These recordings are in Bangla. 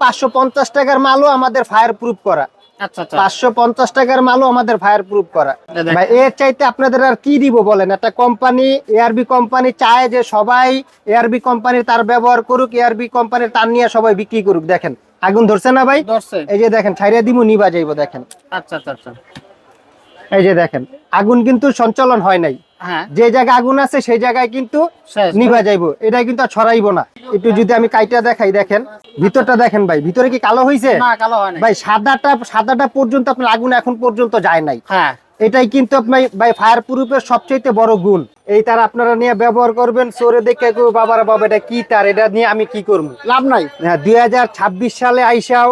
550 টাকার মালও আমাদের ফায়ার প্রুফ করা। আচ্ছা আচ্ছা 550 টাকার মালও আমাদের ফায়ার প্রুফ করা। ভাই এর চাইতে আপনাদের আর কি দিব বলেন? একটা কোম্পানি এআরবি কোম্পানি চায় যে সবাই এআরবি কোম্পানির তার ব্যবহার করুক, এআরবি কোম্পানির তার নিয়ে সবাই বিক্রি করুক। দেখেন আগুন ধরছে না ভাই? ধরছে। এই যে দেখেন ছাইরা দিমু নিবা যাইবো। দেখেন আচ্ছা আচ্ছা আচ্ছা এই যে দেখেন আগুন কিন্তু সঞ্চালন হয় নাই। হ্যাঁ যে জায়গায় আগুন আছে সেই জায়গায় কিন্তু শেষ। নিভা যাইবো। এটা কিন্তু আর ছড়াইবো না। একটু যদি আমি কাইটা দেখাই, দেখেন ভিতরটা দেখেন ভাই, ভিতরে কি কালো হইছে? না কালো হয় না ভাই সাদাটা পর্যন্ত আপনার আগুন এখন পর্যন্ত যায় নাই। হ্যাঁ এটাই কিন্তু আপনার ভাই ফায়ার প্রুফের সবচেয়ে বড় গুণ। এই তার আপনারা নিয়ে ব্যবহার করবেন, চোরে দেখে বাবার বাবা এটা কি তার, এটা নিয়ে আমি কি করবো, লাভ নাই। হ্যাঁ 2026 সালে আইসাও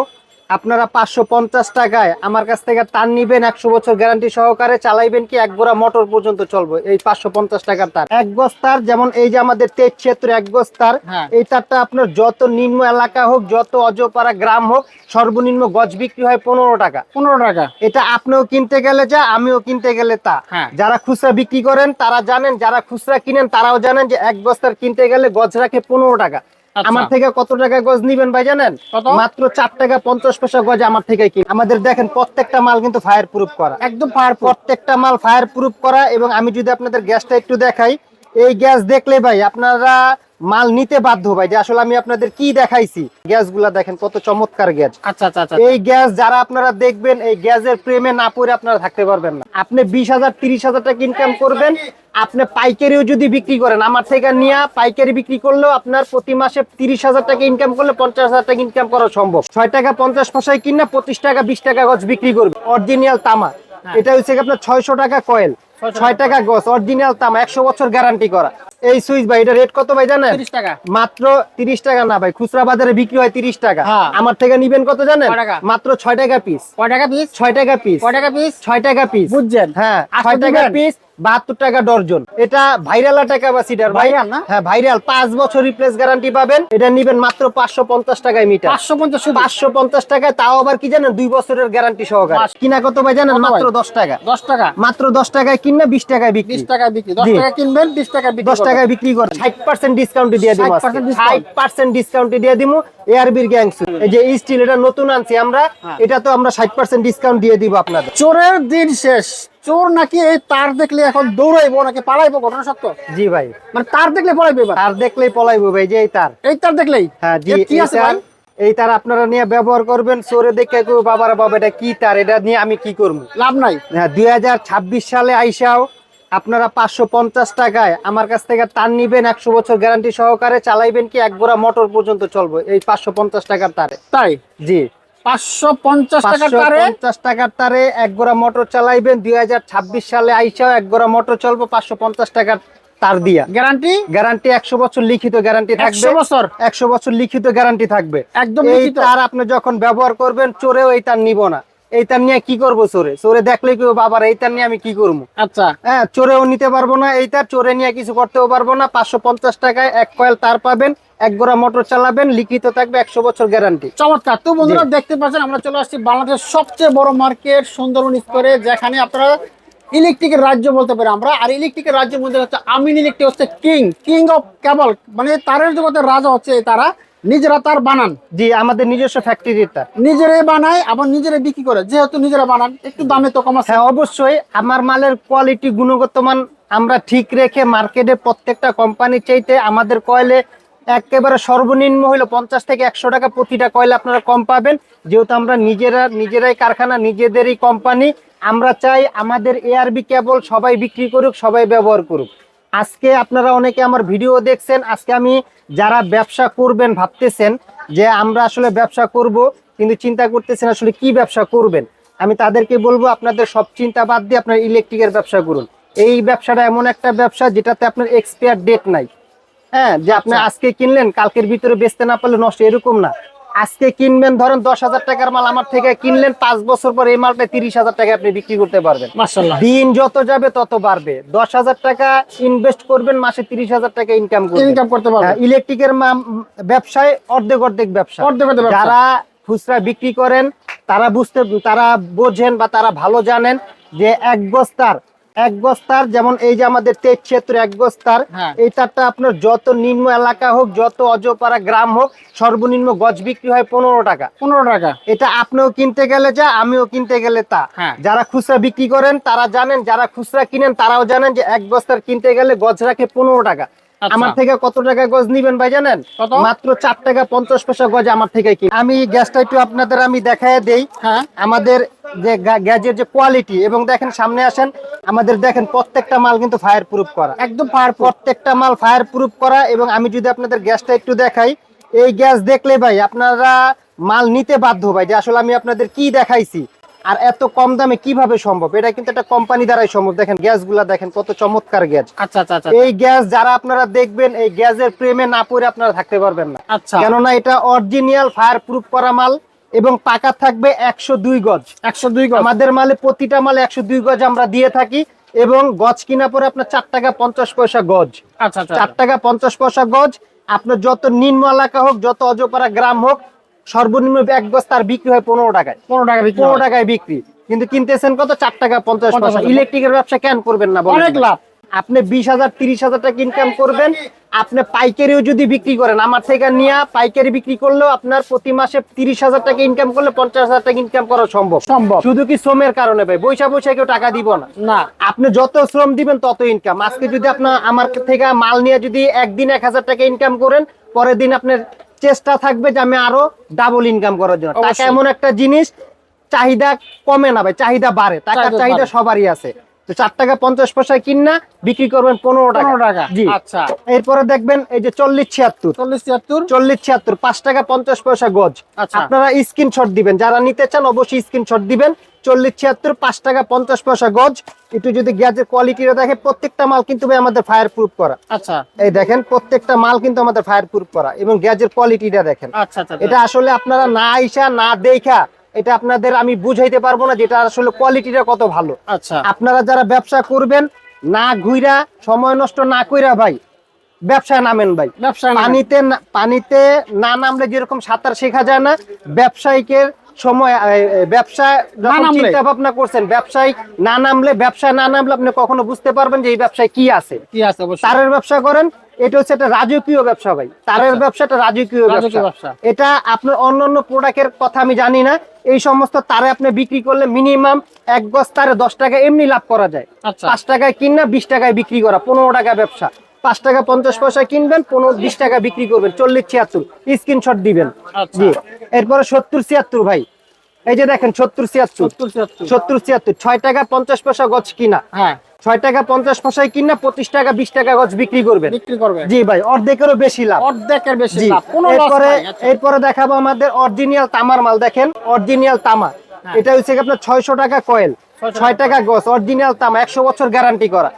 আপনারা 550 টাকায় আমার কাছ থেকে তার নিবেন, 100 বছর গ্যারান্টি সহকারে চালাইবেন, কি এক গোড়া মোটর পর্যন্ত চলবে এই 550 টাকার তার। এক গজ তার, যেমন এই যে আমাদের তেজ ক্ষেত্র এক গজ তার, হ্যাঁ। এই তারটা আপনার যত নিম্ন এলাকা হোক, যত অজপাড়া গ্রাম হোক, সর্বনিম্ন গজ বিক্রি হয় 15 টাকা। 15 টাকা। এটা আপনিও কিনতে গেলে যা, আমিও কিনতে গেলে তা। হ্যাঁ। যারা খুচরা বিক্রি করেন তারা জানেন, যারা খুচরা কিনেন তারাও জানেন যে এক বস্তার কিনতে গেলে গজ রাখে 15 টাকা। আমার থেকে কত টাকা গজ নিবেন ভাই জানেন? মাত্র 4 টাকা 50 পয়সা গজ আমার থেকে কিন। আমাদের দেখেন প্রত্যেকটা মাল কিন্তু ফায়ার প্রুফ করা, একদম ফায়ার, প্রত্যেকটা মাল ফায়ার প্রুফ করা। এবং আমি যদি আপনাদের গ্যাসটা একটু দেখাই, এই গ্যাস দেখলে ভাই আপনারা মাল নিতে বাধ্য ভাই, যে আসলে আমি আপনাদের কি দেখাইছি। গ্যাসগুলা দেখেন কত চমৎকার গ্যাস। আচ্ছা আচ্ছা আচ্ছা এই গ্যাস যারা আপনারা দেখবেন, এই গ্যাসের প্রেমে না পড়ে আপনারা থাকতে পারবেন না। আপনি 20,000 30,000 টাকা ইনকাম করবেন, আপনি পাইকারিও যদি বিক্রি করেন, আমার থেকে নিয়ে পাইকারি বিক্রি করলেও আপনার প্রতি মাসে 30,000 টাকা ইনকাম করলে 50,000 টাকা ইনকাম করা সম্ভব। 6 টাকা 50 পয়সায় কিনা 25 টাকা 20 টাকা গজ বিক্রি করবে অরিজিনাল তামা। এটা হচ্ছে আপনার 600 টাকা কয়েল, 6 টাকা গজ, অরিজিনাল তামা, 100 বছর গ্যারান্টি করা। এই সুইচ ভাই, এটা রেট কত ভাই জানেন? 30 টাকা। মাত্র 30 টাকা না ভাই, খুচরা বাজারে বিক্রি হয় 30 টাকা। হ্যাঁ। আমার থেকে নিবেন কত জানেন? কয় টাকা? মাত্র 6 টাকা পিস। কয় টাকা পিস? 6 টাকা পিস। কয় টাকা পিস? 6 টাকা পিস। বুঝছেন? হ্যাঁ, আজকে 6 টাকা দিবেন? পিস, 72 টাকা ডর্জন। এটা ভাইরাল টাকা বা সিডার ভাই। ভাইরাল না? হ্যাঁ ভাইরাল, 5 বছর রিপ্লেস গ্যারান্টি পাবেন। এটা নিবেন মাত্র 550 টাকায় মিটার। 550 শুধু? 550 টাকায়, তাও আবার কি জানেন? 2 বছরের গ্যারান্টি সহকারে। কিনা কত ভাই জানেন? কত মাত্র ভাই? 10 টাকা। 10 টাকা। মাত্র 10 টাকায় কিনা 20 টাকায় বিক্রি। 20 টাকা বিক্রি। 10 জি। টাকা কিনবেন, 20 টাকা বিক্রি 10 টাকায় বিক্রি করে 60% ডিসকাউন্ট দিয়ে দিমু। 60% discount? 60% ডিসকাউন্ট দিয়ে দিমু। এআরবির গ্যাংস, এই যে স্টিল, এটা নতুন আনছি আমরা, এটা তো আমরা 60% ডিসকাউন্ট দিয়ে দিব আপনাদের। চোরের দিন শেষ। চোর নাকি এই তার দেখলে এখন দৌড়াইবো নাকি পালাইবো, ঘটনা সত্য? জি ভাই, মানে তার দেখলে পলাইবে এবার? তার দেখলেই পলাইবো ভাই, যে এই তার। এই তার দেখলেই? হ্যাঁ জি, এর কি আছে ভাই? এই তার আপনারা নিয়ে ব্যবহার করবেন, চোরে দেখে বাবার বাবা এটা কি তার, এটা নিয়ে আমি কি করবো। লাভ নাই। হ্যাঁ 2026 সালে আইসাও আপনারা 550 টাকায় আমার কাছ থেকে তার নিবেন, 100 বছর গ্যারান্টি সহকারে চালাইবেন, কি এক গোড়া মোটর পর্যন্ত চলবে এই 550 টাকার তারে। তাই? জি, 550 টাকার তারে 550 টাকার তারে এক গোড়া মোটর চালাইবেন। 2026 সালে আইসাও এক গোড়া মোটর চলবে 550 টাকার তার দিয়া। গ্যারান্টি? গ্যারান্টি 100 বছর লিখিত গ্যারান্টি থাকবে। 100 বছর? 100 বছর লিখিত গ্যারান্টি থাকবে। একদম এই লিখিত? তার আপনি যখন ব্যবহার করবেন, চোরেও এই তার নিব না। এই তার নিয়ে কি করবো? চোরে দেখলেই কেউ বাবার এই তার নিয়ে আমি কি করবো। আচ্ছা। হ্যাঁ, চোরেও নিতে পারবো না এই তার, চোরে নিয়ে কিছু করতেও পারবো না। 550 টাকায় এক কয়েল তার পাবেন, এক গোড়া মোটর চালাবেন, লিখিত থাকবে, 100 বছর গ্যারান্টি। চমৎকার। তো বন্ধুরা দেখতে পাচ্ছেন আমরা চলে আসছি বাংলাদেশের সবচেয়ে বড় মার্কেট সুন্দরবন স্কয়ারে, যেখানে আপনারা ইলেকট্রিকের রাজ্য বলতে পারি আমরা। আর ইলেকট্রিকের রাজ্যের মধ্যে হচ্ছে আমিন ইলেকট্রিক হচ্ছে কিং অফ কেবল, মানে তারের জগতের রাজা হচ্ছে তারা। নিজেরা তার বানান। জি, আমাদের নিজস্ব ফ্যাক্টরির তার, নিজেরাই বানায়, আবার নিজেরাই বিক্রি করে। যেহেতু নিজেরা বানান, একটু দামে তো কম আছে। হ্যাঁ অবশ্যই। আমার মালের কোয়ালিটি, গুণগত মান আমরা ঠিক রেখে মার্কেটে প্রত্যেকটা কোম্পানির চাইতে আমাদের কয়েলে একেবারে সর্বনিম্ন হলো 50 থেকে 100 টাকা প্রতিটা কয়েলে আপনারা কম পাবেন। যেহেতু আমরা নিজেরাই কারখানা, নিজেদেরই কোম্পানি, আমরা চাই আমাদের এআরবি কেবল সবাই বিক্রি করুক, সবাই ব্যবহার করুক। আজকে আপনারা অনেকে আমার ভিডিও দেখছেন, আজকে আমি যারা ব্যবসা করবেন ভাবতেছেন যে আমরা আসলে ব্যবসা করব, কিন্তু চিন্তা করতেছেন আসলে কি ব্যবসা করবেন, আমি তাদেরকে বলবো আপনাদের সব চিন্তা বাদ দিয়ে আপনার ইলেকট্রিকের ব্যবসা করুন। এই ব্যবসাটা এমন একটা ব্যবসা যেটাতে আপনার এক্সপায়ার ডেট নাই। হ্যাঁ, যে আপনি আজকে কিনলেন কালকের ভিতরে বেচতে না পারলে নষ্ট, এরকম না। আজকে কিনবেন, ধরেন 10,000 টাকার মাল আমার থেকে কিনলেন, 5 বছর পর এই মালটা 30,000 টাকা আপনি বিক্রি করতে পারবেন। মাশাআল্লাহ। দিন যত যাবে তত বাড়বে। 10,000 টাকা ইনভেস্ট করবেন, মাসে 30,000 টাকা ইনকাম করতে পারবেন। ইলেকট্রিকের ব্যবসায় অর্ধেক ব্যবসা। যারা খুচরা বিক্রি করেন তারা বোঝেন বা তারা ভালো জানেন যে এক গজ তার এক গজ তার, যেমন এই যে আমাদের 73 এক গজ তার, হ্যাঁ। এই তারটা আপনার যত নিম্ন এলাকা হোক, যত অজপাড়া গ্রাম হোক, সর্বনিম্ন গজ বিক্রি হয় 15 টাকা। 15 টাকা। এটা আপনিও কিনতে গেলে যা, আমিও কিনতে গেলে তা। হ্যাঁ। যারা খুচরা বিক্রি করেন তারা জানেন, যারা খুচরা কিনেন তারাও জানেন যে এক গজ তার কিনতে গেলে গজ রাখে 15 টাকা। আচ্ছা। আমার থেকে কত টাকা গজ নিবেন ভাই জানেন? কত? মাত্র 4 টাকা 50 পয়সা গজ আমার থেকে কিনে। আমি গ্যাসটা একটু আপনাদের আমি দেখায় দেই। হ্যাঁ। আমাদের যে গ্যাজের যে কোয়ালিটি, এবং দেখেন সামনে আসেন, আমাদের দেখেন প্রত্যেকটা মাল কিন্তু ফায়ার প্রুফ করা, একদম পাওয়ারফুল। প্রত্যেকটা মাল ফায়ার প্রুফ করা। এবং আমি যদি আপনাদের গ্যাসটা একটু দেখাই, এই গ্যাস দেখলে ভাই আপনারা মাল নিতে বাধ্য ভাই, যে আসলে আমি আপনাদের কি দেখাইছি আর এত কম দামে কিভাবে সম্ভব। এটা কিন্তু একটা কোম্পানি দ্বারাই সম্ভব। দেখেন গ্যাসগুলা দেখেন কত চমৎকার গ্যাস। আচ্ছা আচ্ছা আচ্ছা এই গ্যাস যারা আপনারা দেখবেন, এই গ্যাসের প্রেমে না পড়ে আপনারা থাকতে পারবেন না। আচ্ছা। কেননা এটা অরিজিনাল ফায়ার প্রুফ করা মাল, এবং পাকা থাকবে 102 গজ। 102 গজ। আমাদের মালে প্রতিটা মালে 102 গজ আমরা দিয়ে থাকি, এবং গজ কিনা পরে আপনার 4 টাকা 50 পয়সা গজ। আচ্ছা আচ্ছা 4 টাকা 50 পয়সা গজ। আপনার যত নিম্ন এলাকা হোক, যত অজপাড়া গ্রাম হোক, সর্বনিম্ন এক গজ তার বিক্রি হয় 15 টাকায়। 15 টাকা বিক্রি 15 হয়। টাকায় বিক্রি, কিন্তু কিনতেছেন কত? 4 টাকা 50 পয়সা। 50 ইলেকট্রিকের ব্যবসা কেন করবেন না বলেন? অনেক লাভ। আপনি 20,000 30,000 টাকা ইনকাম করবেন। আপনি পাইকারিও যদি বিক্রি করেন, আমার থেকে নিয়ে পাইকারি বিক্রি করলেও আপনার প্রতি মাসে 30,000 টাকা ইনকাম করলে 50,000 টাকা ইনকাম করা সম্ভব। সম্ভব। শুধু কি শ্রমের কারণে ভাই? বৈশা বৈশা কেউ টাকা দিব না। না। আপনি যত শ্রম দিবেন তত ইনকাম। আজকে যদি আপনার আমার থেকে মাল নিয়ে যদি একদিন 1,000 টাকা ইনকাম করেন, পরের দিন আপনার চেষ্টা থাকবে যে আমি আরো ডাবল ইনকাম করার জন্য। টাকা অবশ্যই। এমন একটা জিনিস, চাহিদা কমে না ভাই, চাহিদা বাড়ে। টাকার চাহিদা চাহিদা বাড়ে। সবারই আছে। তো 4 টাকা 50 পয়সায় কিনা বিক্রি করবেন 15 টাকা। 15 টাকা। জি। আচ্ছা। এরপরে দেখবেন এই যে 40 76 40 76 40 76 5 টাকা 50 পয়সা গজ। আচ্ছা। আপনারা স্ক্রিনশট দিবেন, যারা নিতে চান অবশ্যই স্ক্রিনশট দিবেন। 40 76 5 টাকা 50 পয়সা গজ। একটু যদি গ্যাসের কোয়ালিটিটা দেখে, প্রত্যেকটা মাল কিন্তু ভাই আমাদের ফায়ার প্রুফ করা। আচ্ছা এই দেখেন প্রত্যেকটা মাল কিন্তু আমাদের ফায়ার প্রুফ করা, এবং গ্যাসের কোয়ালিটিটা দেখেন। আচ্ছা আচ্ছা এটা আসলে আপনারা না আইসা না দেখা, এটা আপনাদের আমি বুঝাইতে পারবো না যেটা আসলে কোয়ালিটিটা কত ভালো। আচ্ছা আপনারা যারা ব্যবসা করবেন, না ঘুইরা সময় নষ্ট না কইরা ভাই ব্যবসায় নামেন ভাই। ব্যবসা না। পানিতে না নামলে যেরকম সাঁতার শেখা যায় না, ব্যবসায়িকের সময় ব্যবসা যখন নামলে। চিন্তা ভাবনা করছেন, ব্যবসায় না নামলে আপনি কখনো বুঝতে পারবেন যে এই ব্যবসায় কি আছে। কি আছে অবশ্যই। তারের ব্যবসা করেন, এটা হচ্ছে একটা রাজকীয় ব্যবসা ভাই। তারের ব্যবসাটা রাজকীয় রাজকীয় ব্যবসা। ব্যবসা। এটা আপনার অন্যান্য প্রোডাক্টের কথা আমি জানি না। এই সমস্ত তারে আপনি বিক্রি করলে মিনিমাম এক গজ তারে 10 টাকা এমনি লাভ করা যায়। আচ্ছা। 5 টাকায় কিনা 20 টাকায় বিক্রি করা, 15 টাকা ব্যবসা। 5 টাকা 50 পয়সা কিনবেন, 20 টাকা বিক্রি করবেন। 40 76 স্ক্রিনশট দিবেন। আচ্ছা। জি। এরপরে 70 76 ভাই, এই যে দেখেন 70 76 70 70 76 6 টাকা 50 পয়সা গজ কিনা। হ্যাঁ 6 টাকা 50 পয়সায় কিনা 25 টাকা 20 টাকা গজ বিক্রি করবেন। বিক্রি করবে। জি ভাই, অর্ধেকেরও বেশি লাভ। অর্ধেকের বেশি জি। লাভ। কোনো লস এরপরে নাই। আচ্ছা। এরপরে দেখাবো আমাদের অরিজিনাল তামার মাল। দেখেন অরিজিনাল তামা, হ্যাঁ। এটা হচ্ছে কি আপনার 600 টাকা কয়েল, 6 টাকা গজ। অরিজিনাল তামা 100 বছর গ্যারান্টি করা।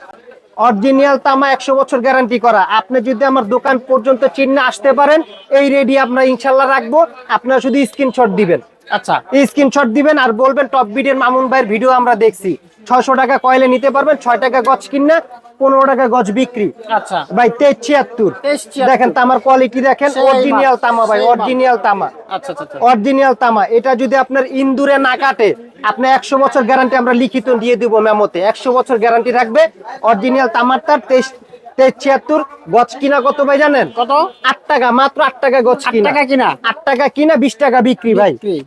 অরিজিনাল তামা 100 বছর গ্যারান্টি করা। আপনি যদি আমার দোকান পর্যন্ত চিহ্ন আসতে পারেন, এই রেডি আপনার ইনশাল্লাহ রাখবো। আপনারা শুধু স্ক্রিনশট দিবেন। আচ্ছা স্ক্রিনশট দিবেন আর বলবেন টপ বিডের মামুন ভাইয়ের ভিডিও আমরা দেখছি। 600 টাকা কয়েলে নিতে পারবেন, 6 টাকা গজ কিনা 15 টাকা গজ বিক্রি। আচ্ছা ভাই 2376 2376 দেখেন তামার কোয়ালিটি দেখেন, সেই অরিজিনাল মাল, তামা ভাই, সেই মাল। অরিজিনাল তামা। আচ্ছা আচ্ছা অরিজিনাল তামা। এটা যদি আপনার ইন্দুরে না কাটে, আপনি 100 বছর গ্যারান্টি আমরা লিখিত দিয়ে দিব মেমোতে। 100 বছর গ্যারান্টি রাখবে অরিজিনাল তামার তার। 2376 গজ কিনা কত ভাই জানেন? কত? 8 টাকা, মাত্র 8 টাকা গজ 8 কিনা। টাকা কিনা। 8 টাকা কিনা 20 টাকা বিক্রি ভাই। বিক্রি।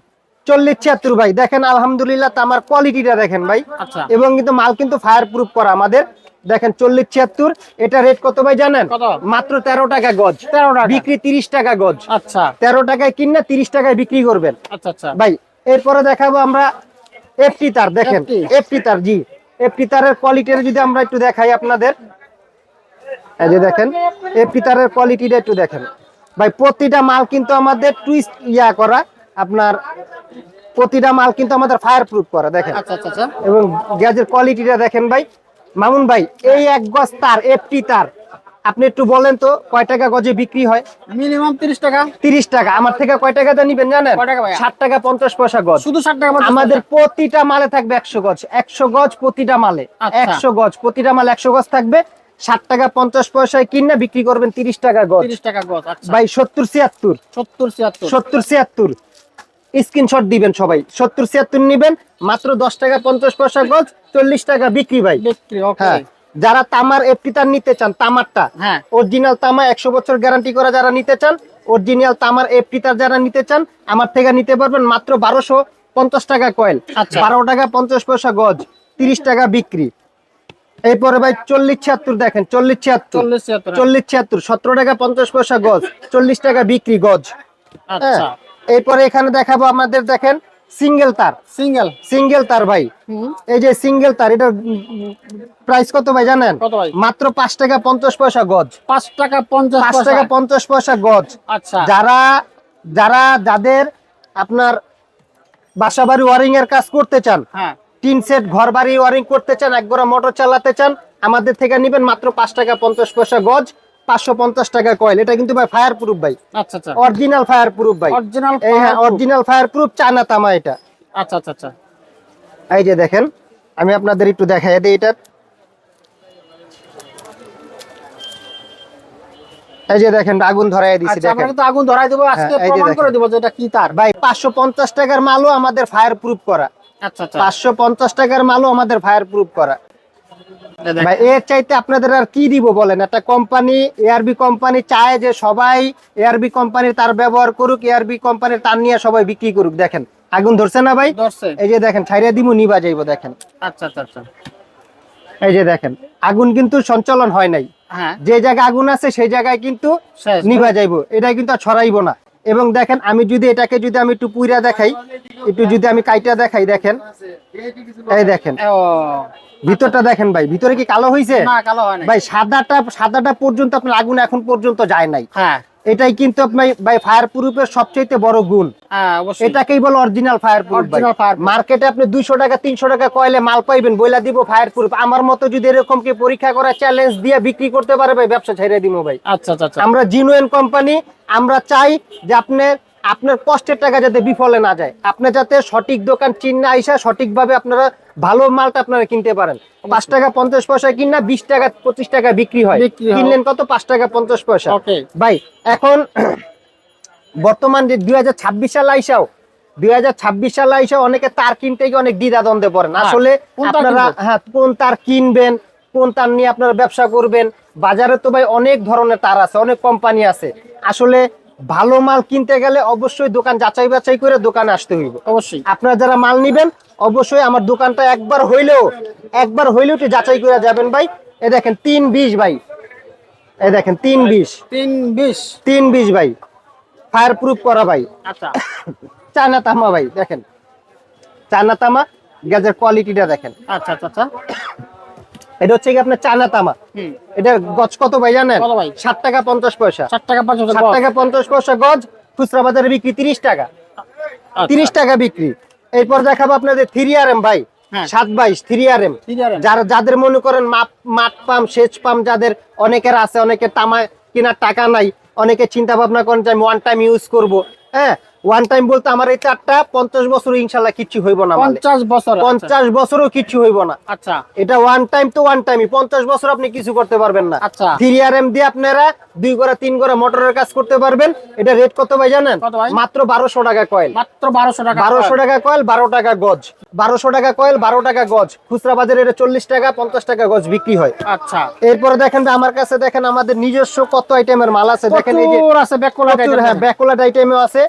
40 76 ভাই দেখেন, আলহামদুলিল্লাহ তামার কোয়ালিটিটা দেখেন ভাই। আচ্ছা। এবং কিন্তু মাল কিন্তু ফায়ার প্রুফ করা আমাদের। দেখেন 40 76 এটা রেট কত ভাই জানেন? কত? মাত্র 13 টাকা গজ। 13 টাকা। বিক্রি 30 টাকা গজ। আচ্ছা 13 টাকায় কিনা 30 টাকায় বিক্রি করবেন আচ্ছা আচ্ছা ভাই। এরপরে দেখাবো আমরা এফটি তার। দেখেন FT এফটি তার। জি। এফটি তারের কোয়ালিটিটা যদি আমরা একটু দেখাই আপনাদের, এই যে দেখেন এফটি তারের কোয়ালিটিটা একটু দেখেন ভাই। প্রতিটা মাল কিন্তু আমাদের টুইস্ট করা, আপনার প্রতিটা মাল কিন্তু আমাদের ফায়ার প্রুফ করা। দেখেন আচ্ছা আচ্ছা আচ্ছা এবং গ্যাসের কোয়ালিটিটা দেখেন ভাই। মামুন ভাই এই এক গজ তার, এফটি তার আপনি একটু বলেন তো কয় টাকা গজে বিক্রি হয়? মিনিমাম 30 টাকা। 30 টাকা। আমার থেকে কয় টাকাতে নিবেন জানেন? কয় টাকা ভাইয়া? 60 টাকা 50 পয়সা গজ। শুধু 60 টাকা। আমাদের প্রতিটা মালে থাকবে 100 গজ। 100 গজ প্রতিটা মালে। আচ্ছা। 100 গজ প্রতিটা মালে 100 গজ থাকবে। 60 টাকা 50 পয়সায় কিনা বিক্রি করবেন 30 টাকা গজ। 30 টাকা গজ। আচ্ছা ভাই 70 76 70 76 70 76 স্ক্রিনশট দিবেন সবাই। 70-76 নিবেন মাত্র 10 টাকা 50 পয়সা গজ, 40 টাকা বিক্রি ভাই। বিক্রি, ওকে। হ্যাঁ, যারা তামার এফটি তার নিতে চান, তামারটা হ্যাঁ, অরিজিনাল তামা 100 বছর গ্যারান্টি করা যারা নিতে চান, অরিজিনাল তামার এফটি তার যারা নিতে চান আমার থেকে নিতে পারবেন মাত্র 1250 টাকা কয়েল, আচ্ছা। 12 টাকা 50 পয়সা গজ, 30 টাকা বিক্রি। এরপরে ভাই 40-76 দেখেন, 40-76 40-76 17 টাকা 50 পয়সা গজ, 40 টাকা বিক্রি গজ। হ্যাঁ, আচ্ছা। এরপরে এখানে দেখাবো আমাদের, দেখেন সিঙ্গেল তার, সিঙ্গেল। সিঙ্গেল তার ভাই। এই যে সিঙ্গেল তার, এটা প্রাইস কত ভাই জানেন? কত ভাই? মাত্র 5 টাকা 50 পয়সা গজ, 5 টাকা 50 5 পয়সা। টাকা 50 পয়সা গজ। আচ্ছা। যাদের আপনার বাসা বাড়ি ওয়ারিং এর কাজ করতে চান, হ্যাঁ, টিন সেট ঘর বাড়ি ওয়ারিং করতে চান, একগোড়া মোটর চালাতে চান, আমাদের থেকে নিবেন মাত্র 5 টাকা 50 পয়সা গজ, 550 টাকা কয়েল। এটা কিন্তু ভাই ফায়ার প্রুফ ভাই, আচ্ছা আচ্ছা। অরিজিনাল ফায়ার প্রুফ ভাই, অরিজিনাল। এই হ্যাঁ অরিজিনাল ফায়ার প্রুফ, চায়না তামা এটা। আচ্ছা আচ্ছা আচ্ছা। এই যে দেখেন, আমি আপনাদের একটু দেখাই দিই এটা। এই যে দেখেন আগুন ধরাই দিছি, আচ্ছা, আমরা দেখেন কিন্তু আগুন ধরাই দেব আজকে, হ্যাঁ, এই যে প্রমাণ করে দেখেন। দেব যে এটা কি তার। ভাই 550 টাকার মালও আমাদের ফায়ার প্রুফ করা, আচ্ছা আচ্ছা। 550 টাকার মালও আমাদের ফায়ার প্রুফ করা ভাই। এর চাইতে আপনাদের আর কি দিব বলেন? একটা কোম্পানি, এআরবি কোম্পানি চায় যে সবাই এআরবি কোম্পানির তার ব্যবহার করুক, এআরবি কোম্পানির তার নিয়ে সবাই বিক্রি করুক। দেখেন আগুন ধরছে না ভাই? ধরছে। এই যে দেখেন ছাইরা দিমু, নিবা যাইবো, দেখেন। আচ্ছা আচ্ছা আচ্ছা। এই যে দেখেন আগুন কিন্তু সঞ্চালন হয় নাই, হ্যাঁ, যে জায়গায় আগুন আছে সেই জায়গায় কিন্তু শেষ। নিভা যাইবো, এটা কিন্তু আর ছড়াইবো না। এবং দেখেন আমি যদি এটাকে যদি আমি একটু পুইরা দেখাই, একটু যদি আমি কাইটা দেখাই, দেখেন এই দেখেন ও, ভিতরটা দেখেন ভাই, ভিতরে কি কালো হইছে? না, কালো হয় না ভাই সাদাটা পর্যন্ত আপনার আগুন এখন পর্যন্ত যায় নাই। হ্যাঁ এটাই কিন্তু আপনার ভাই ফায়ার প্রুফের সবচেয়ে বড় গুণ। হ্যাঁ, অবশ্যই। এটাকেই বলে original fire proof. Original fireproof। মার্কেটে আপনি 200 টাকা 300 টাকা কয়েলে মাল পাইবেন, বইলা দিব ফায়ার প্রুফ। আমার মতো যদি এরকম কি পরীক্ষা করা চ্যালেঞ্জ দিয়ে বিক্রি করতে পারে ভাই, ব্যবসা ছেড়ে দিব ভাই। আচ্ছা আচ্ছা আচ্ছা। আমরা জিনুইন কোম্পানি, আমরা চাই যে আপনার কষ্টের টাকা যাতে বিফলে না যায়, আপনি যাতে সঠিক দোকান চিন্না আইসা সঠিকভাবে আপনারা ভালো মালটা আপনারা কিনতে পারেন। 5 টাকা 50 পয়সা কিনা 20 টাকা 25 টাকা বিক্রি হয়, বিক্রি হয়। কিনলেন কত? 5 টাকা 50 পয়সা। ওকে। ভাই এখন বর্তমান যে 2026 সাল আইসাও, 2026 সাল আইসাও অনেকে তার কিনতে গিয়ে অনেক দ্বিধাদ্বন্দ্বে পড়েন। আসলে কোন তার আপনারা কিনবো? হ্যাঁ কোন তার কিনবেন, কোন তার নিয়ে আপনারা ব্যবসা করবেন। বাজারে তো ভাই অনেক ধরনের তার আছে, অনেক কোম্পানি আছে। আসলে ভালো মাল কিনতে গেলে অবশ্যই দোকান যাচাই বাছাই করে দোকানে আসতে হইব। অবশ্যই। আপনারা যারা মাল নিবেন অবশ্যই আমার দোকানটা একবার হইলেও একটু যাচাই করে যাবেন ভাই। এই দেখেন 320 ভাই, এই দেখেন 320 320। 320 ভাই, ফায়ার প্রুফ করা ভাই, আচ্ছা চায়না তামা ভাই। দেখেন চায়না তামা, গ্যাসের কোয়ালিটিটা দেখেন। আচ্ছা আচ্ছা আচ্ছা। এটা হচ্ছে কি আপনার চায়না তামা। হুম। এটার গজ কত ভাই জানেন? কত ভাই? 7 টাকা 50 পয়সা, 7 টাকা 50 7 টাকা 50 পয়সা গজ। খুচরা বাজারে বিক্রি 30 টাকা, 30 টাকা বিক্রি। এরপর দেখাবো আপনাদের 3RM ভাই, হ্যাঁ। 722 3RM। 3RM। যাদের মনে করেন মাঠ পাম্প, সেচ পাম্প যাদের অনেকের আছে, অনেকের তামা কেনার টাকা নাই, অনেকে চিন্তা ভাবনা করেন যে আমি ওয়ান টাইম ইউজ করব। হ্যাঁ, ওয়ান টাইম বলতে আমার এই তারটা 50 বছর ইনশাল্লাহ কিচ্ছু হইব না, 50 বছর। 50 বছরও কিচ্ছু হইব না। আচ্ছা এটা ওয়ান টাইম তো ওয়ান টাইমই, 50 বছর আপনি কিছু করতে পারবেন না। আচ্ছা। 3RM দিয়ে আপনারা 2 গড়া 3 গড়া মোটরের কাজ করতে পারবেন। এটা রেট কত ভাই জানেন? কত ভাই? মাত্র 1200 টাকা কয়েল, মাত্র 1200 টাকা। 1200 টাকা কয়েল, 12 টাকা গজ। 1200 টাকা কয়েল, 12 টাকা গজ। খুচরা বাজারে এটা 40 টাকা 50 টাকা গজ বিক্রি হয়। আচ্ছা। এরপরে দেখেন যে আমার কাছে দেখেন আমাদের নিজস্ব কত আইটেমের মাল আছে। দেখেন এই যে প্রচুর আছে, ব্যাককোলার প্রচুর, হ্যাঁ ব্যাকওয়ার্ড আইটেমও আছে।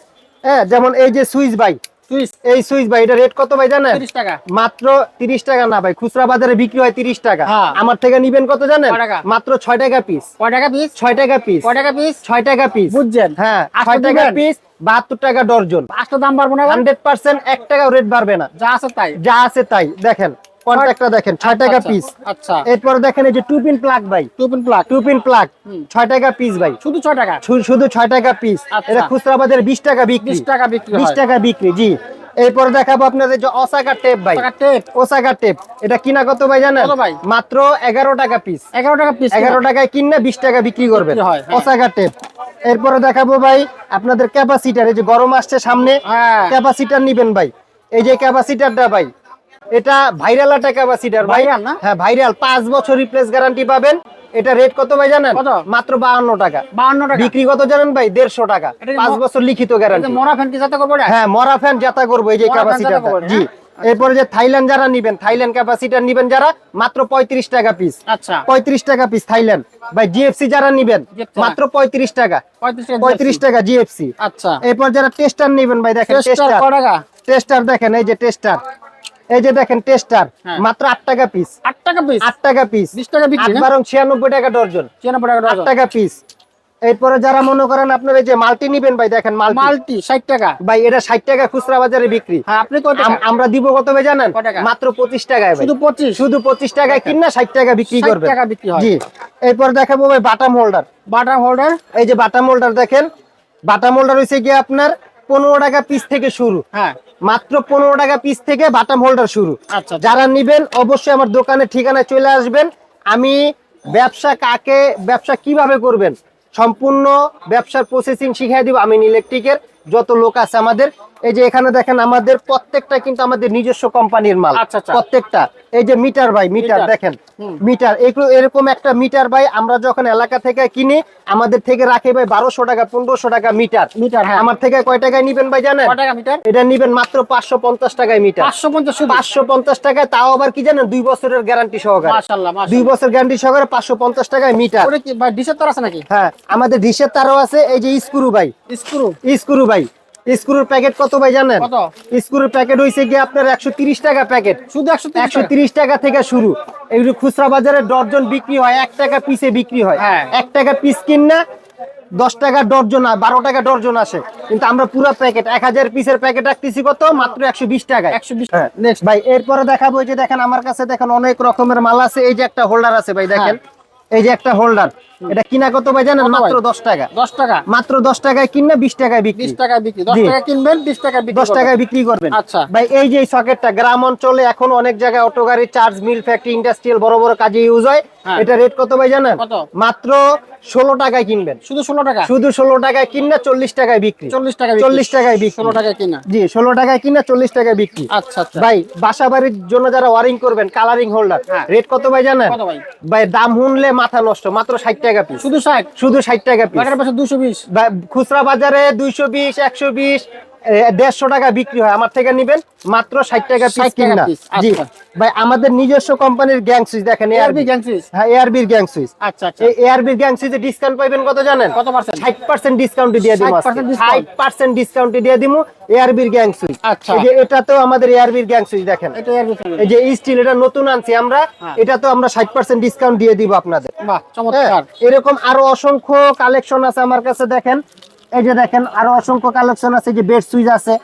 হ্যাঁ, যেমন এই যে সুইচ ভাই, সুইচ এই সুইচ ভাই, এটা রেট কত ভাই জানেন? 30 টাকা। মাত্র 30 টাকা না ভাই, খুচরা বাজারে বিক্রি হয় 30 টাকা। হ্যাঁ। আমার থেকে নিবেন কত জানেন? কয় টাকা? মাত্র 6 টাকা পিস। কয় টাকা পিস? 6 টাকা পিস। কয় টাকা পিস? 6 টাকা পিস। বুঝছেন? হ্যাঁ, আটশো 6 টাকা দিবেন? পিস, 72 টাকা ডর্জন। আজকে দাম বাড়বো না এবার? 100% 1 টাকাও রেট বাড়বে না, যা আছে তাই। যা আছে তাই। দেখেন কন্ট্যাক্টটা দেখেন, 6 টাকা আচ্ছা, পিস। আচ্ছা। এরপর দেখেন এই যে টু পিন প্লাগ ভাই, 2 পিন প্লাগ 2 পিন প্লাগ, হুম। 6 টাকা পিস ভাই। শুধু 6 টাকা। শুধু 6 টাকা পিস। আচ্ছা। এটা খুচরা বাজারে 20 টাকা বিক্রি, 20 টাকা বিক্রি 20 হয়। টাকা বিক্রি, জি। এরপর দেখাবো আপনাদের যে ওসাকা টেপ ভাই, টাকা টেপ। Osaka tape. এটা কিনা কত ভাই জানেন? কত ভাই? মাত্র 11 টাকা পিস। 11 টাকা পিস। 11 টাকায় কিনলে 20 টাকা বিক্রি করবেন, বিক্রি হয়, হ্যাঁ। Osaka tape. এরপরে দেখাবো ভাই আপনাদের ক্যাপাসিটার। এই যে গরম আসছে সামনে, হ্যাঁ। ক্যাপাসিটার নিবেন ভাই। এই যে ক্যাপাসিটারটা ভাই, এটা ভাইরাল একটা ক্যাপাসিটার ভাই। Viral না? হ্যাঁ ভাইরাল, 5 বছর রিপ্লেস গ্যারান্টি পাবেন। এটা রেট কত ভাই জানেন? কত? মাত্র 52 টাকা। 52 টাকা। বিক্রি কত জানেন ভাই? 150 টাকা। এটা কি 5 বছর লিখিত এটা গ্যারান্টি। মরা ফ্যান কি যাতে করবো এটা? হ্যাঁ মরা ফ্যান জাতা করবো এই যে মরা ফ্যান ক্যাপাসিটার। জাতা করবেন, জি। হ্যাঁ? এরপরে যে থাইল্যান্ড যারা নিবেন, থাইল্যান্ড ক্যাপাসিটার নিবেন যারা, মাত্র 35 টাকা পিস। আচ্ছা 35 টাকা পিস থাইল্যান্ড। ভাই জিএফসি যারা নিবেন GFC মাত্র 35 টাকা। 35 টাকা জিএফসি। আচ্ছা এরপর যারা টেস্টার নিবেন ভাই দেখেন, টেস্টার টেস্টার কত টাকা? টেস্টার দেখেন, এই যে টেস্টার, এই যে দেখেন টেস্টার হ্যাঁ। মাত্র 8 টাকা পিস। 8 টাকা পিস। 8 টাকা পিস। 20 টাকা বিক্রি না? 96 টাকা ডর্জন। 96 টাকা 8 ডজন। টাকা পিস। এরপরে যারা মনে করেন আপনার এই যে মাল্টি নিবেন ভাই দেখেন, মাল্টি মাল্টি 60 টাকা। ভাই এটা 60 টাকা খুচরা বাজারে বিক্রি। হ্যাঁ আপনি কত টাকা? আমরা দিব কত ভাই জানেন? কত টাকা? মাত্র 25 টাকায় ভাই। শুধু 25। শুধু 25 টাকায় কিনা 60 টাকা বিক্রি 60 করবেন। টাকা বিক্রি হয়। জি। এরপর দেখাবো ভাই বাটাম হোল্ডার। Butter holder. এই যে বাটাম হোল্ডার দেখেন, বাটাম হোল্ডার হইছে কি আপনার 15 টাকা পিস থেকে শুরু। হ্যাঁ মাত্র 15 টাকা পিস থেকে বাটাম হোল্ডার শুরু। আচ্ছা যারা নিবেন অবশ্যই আমার দোকানের ঠিকানায় চলে আসবেন। আমি ব্যবসা কিভাবে করবেন সম্পূর্ণ ব্যবসার প্রসেসিং শিখিয়ে দিব। আমি ইলেকট্রিকের যত লোক আছে আমাদের, এই যে এখানে দেখেন আমাদের প্রত্যেকটা কিন্তু আমাদের নিজস্ব কোম্পানির মাল। আচ্ছা, আচ্ছা। প্রত্যেকটা এই যে মিটার ভাই, মিটার মিটার। দেখেন, হুম। মিটার এগুলো এরকম একটা মিটার ভাই আমরা যখন এলাকা থেকে কিনি আমাদের থেকে রাখে ভাই 1200 টাকা 1500 টাকা মিটার। মিটার, হ্যাঁ। আমার থেকে কয় টাকায় নিবেন ভাই জানেন? কত টাকা মিটার? এটা নিবেন মাত্র 550 টাকায় মিটার। 550 শুধু। 550 টাকায়, তাও আবার কি জানেন 2 বছরের গ্যারান্টি সহকারে। মাশাআল্লাহ 2 মাশাআল্লাহ। বছর গ্যারান্টি সহকারে 550 টাকায় মিটার। ওটা কি ভাই ডিশের তার আছে নাকি? হ্যাঁ আমাদের ডিশের তারও আছে। এই যে স্ক্রু ভাই, স্ক্রু। স্ক্রু ভাই, স্ক্রুর প্যাকেট কত ভাই জানেন? কত? স্ক্রুর প্যাকেট হইছে গিয়ে আপনার 130 টাকা প্যাকেট। শুধু 130 টাকা। 130 টাকা থেকে শুরু। এগুলো খুচরা বাজারে ডর্জন বিক্রি হয়, 1 টাকা পিসে বিক্রি হয়। হ্যাঁ। 1 টাকা পিস কিনা 10 টাকা ডর্জন, 12 টাকা ডর্জন আসে। কিন্তু আমরা পুরো প্যাকেট 1000 পিসের প্যাকেট রাখতেছি কত? মাত্র 120 টাকায়। 120। হ্যাঁ। নেক্সট ভাই এরপরে দেখাবো, এই যে দেখেন আমার কাছে দেখেন অনেক রকমের মাল আছে। এই যে একটা হোল্ডার আছে ভাই দেখেন, এই যে একটা হোল্ডার, এটা কিনা কত ভাই জানেন? কত ভাই? মাত্র 10 টাকা। 10 টাকা। মাত্র 10 টাকায় কিনা 20 টাকায় বিক্রি। 20 টাকা বিক্রি। 10 জি। টাকা কিনবেন 20 টাকা বিক্রি 10 টাকায় বিক্রি করবেন। আচ্ছা। ভাই এই যে সকেটটা গ্রাম অঞ্চলে এখন অনেক জায়গায় অটো গাড়ি, চার্জ, মিল, ফ্যাক্টরি, ইন্ডাস্ট্রিয়াল বড় বড় কাজে ইউজ হয়। হ্যাঁ। এটা রেট কত ভাই জানেন? কত? মাত্র 16 টাকায় কিনবেন। শুধু 16 টাকা। শুধু 16 টাকায় কিনা 40 টাকায় বিক্রি। 40 টাকা 40 টাকায় বিক্রি। 16 টাকা কিনা। জি 16 টাকায় কিনা 40 টাকায় বিক্রি। আচ্ছা আচ্ছা। ভাই বাসা বাড়ির জন্য যারা ওয়ারিং করবেন, কালারিং হোল্ডার, হ্যাঁ। রেট কত ভাই জানেন? কত ভাই? ভাই দাম শুনলে মাথা নষ্ট, মাত্র 60 টাকা পিস। শুধু 60। শুধু 60 টাকা পিস। বাটার পাশে 220। খুচরা বাজারে 220, 120, 150 টাকা বিক্রি হয়। আমার থেকে নিবেন মাত্র 60 টাকা পিস 60 টাকা কিনা। পিস, জি আচ্ছা। ভাই আমাদের নিজস্ব কোম্পানির গ্যাং সুইচ দেখেন, এআরবি গ্যাং সুইচ। হ্যাঁ এআরবির গ্যাং সুইচ। আচ্ছা আচ্ছা। এই এআরবির গ্যাং সুইচে ডিসকাউন্ট পাবেন কত জানেন? কত পার্সেন্ট? 60% ডিসকাউন্টে দিয়ে দিমু আজকে। 60% discount? 60% ডিসকাউন্টে দিয়ে দিমু এআরবির গ্যাং সুইচ। আচ্ছা। এই যে এটাতেও আমাদের এআরবির গ্যাং সুইচ দেখেন, এটা এআরবি ফ্যামিলি। এই যে স্টিল, এটা নতুন আনছি আমরা। হ্যাঁ। এটা তো আমরা 60% ডিসকাউন্ট দিয়ে দিব আপনাদের। বাহ হ্যাঁ, চমৎকার। এরকম আরো অসংখ্য কালেকশন আছে আমার কাছে দেখেন। এই যে দেখেন আরো অসংখ্য কালেকশন আছে। এই যে বেড সুইচ আছে,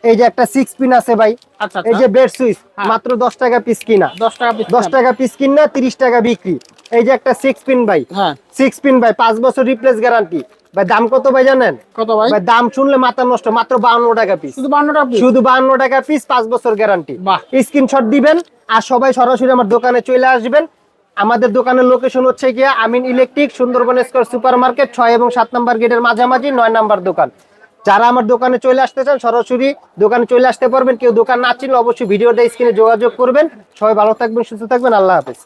এই যে একটা 6 পিন আছে ভাই। আচ্ছা এই যে বেড সুইচ হ্যাঁ। মাত্র 10 টাকা পিস কিনা। 10 টাকা পিস। 10 টাকা পিস কিনা 30 টাকা বিক্রি। এই যে একটা 6 পিন ভাই, হ্যাঁ। 6 পিন ভাই 5 বছর রিপ্লেস গ্যারান্টি। ভাই দাম কত ভাই জানেন? কত ভাই? ভাই দাম শুনলে মাথা নষ্ট, মাত্র 52 টাকা পিস। শুধু 52 টাকা পিস। শুধু 52 টাকা পিস, 5 বছর গ্যারান্টি। বাহ। স্ক্রিনশট দিবেন আর সবাই সরাসরি আমার দোকানে চলে আসবেন। আমাদের দোকানের লোকেশন হচ্ছে গিয়া Amin electric, Sundarban square super market, 6 এবং 7 নাম্বার গেটের মাঝামাঝি, 9 নাম্বার দোকান। যারা আমার দোকানে চলে আসতে চান সরাসরি দোকানে চলে আসতে পারবেন। কেউ দোকান না চিনলে অবশ্যই ভিডিওটা স্ক্রিনে যোগাযোগ করবেন। সবাই ভালো থাকবেন, সুস্থ থাকবেন, আল্লাহ হাফেজ।